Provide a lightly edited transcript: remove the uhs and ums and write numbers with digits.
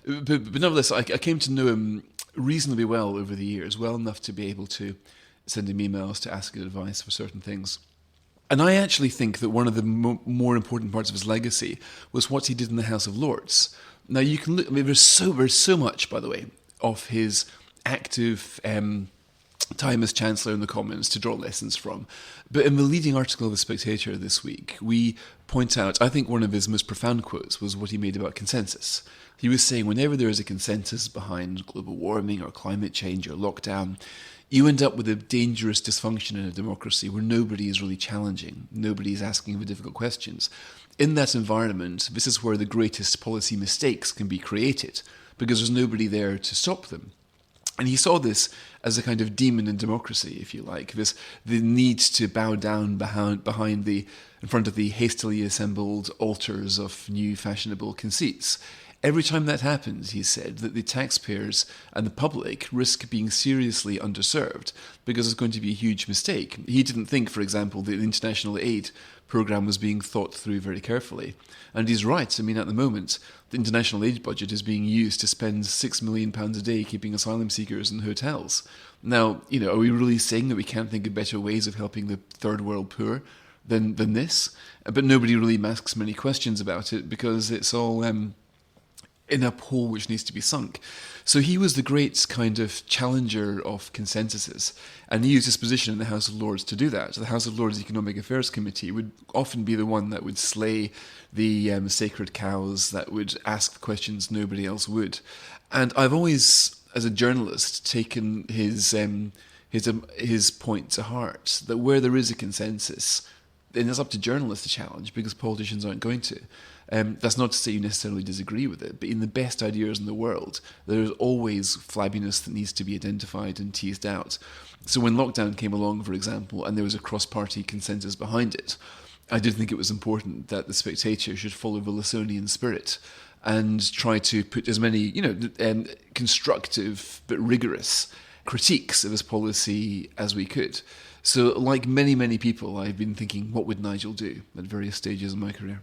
But nevertheless, I came to know him reasonably well over the years, well enough to be able to send him emails to ask advice for certain things. And I actually think that one of the more important parts of his legacy was what he did in the House of Lords. Now you can look. I mean, there's so much, by the way, of his active time as Chancellor in the Commons to draw lessons from. But in the leading article of The Spectator this week, we point out, I think one of his most profound quotes was what he made about consensus. He was saying whenever there is a consensus behind global warming or climate change or lockdown, you end up with a dangerous dysfunction in a democracy where nobody is really challenging, nobody is asking the difficult questions. In that environment, this is where the greatest policy mistakes can be created, because there's nobody there to stop them. And he saw this as a kind of demon in democracy, if you like, the need to bow down in front of the hastily assembled altars of new fashionable conceits. Every time that happens, he said, that the taxpayers and the public risk being seriously underserved because it's going to be a huge mistake. He didn't think, for example, that the international aid programme was being thought through very carefully. And he's right. I mean, at the moment, the international aid budget is being used to spend £6 million a day keeping asylum seekers in hotels. Now, are we really saying that we can't think of better ways of helping the third world poor than this? But nobody really asks many questions about it because it's all in a hole which needs to be sunk. So he was the great kind of challenger of consensuses, and he used his position in the House of Lords to do that. So the House of Lords Economic Affairs Committee would often be the one that would slay the sacred cows, that would ask questions nobody else would. And I've always, as a journalist, taken his point to heart, that where there is a consensus, then it's up to journalists to challenge, because politicians aren't going to. That's not to say you necessarily disagree with it, but in the best ideas in the world, there's always flabbiness that needs to be identified and teased out. So when lockdown came along, for example, and there was a cross-party consensus behind it, I did think it was important that The Spectator should follow the Lawsonian spirit and try to put as many, constructive but rigorous critiques of his policy as we could. So like many, many people, I've been thinking, what would Nigel do at various stages of my career?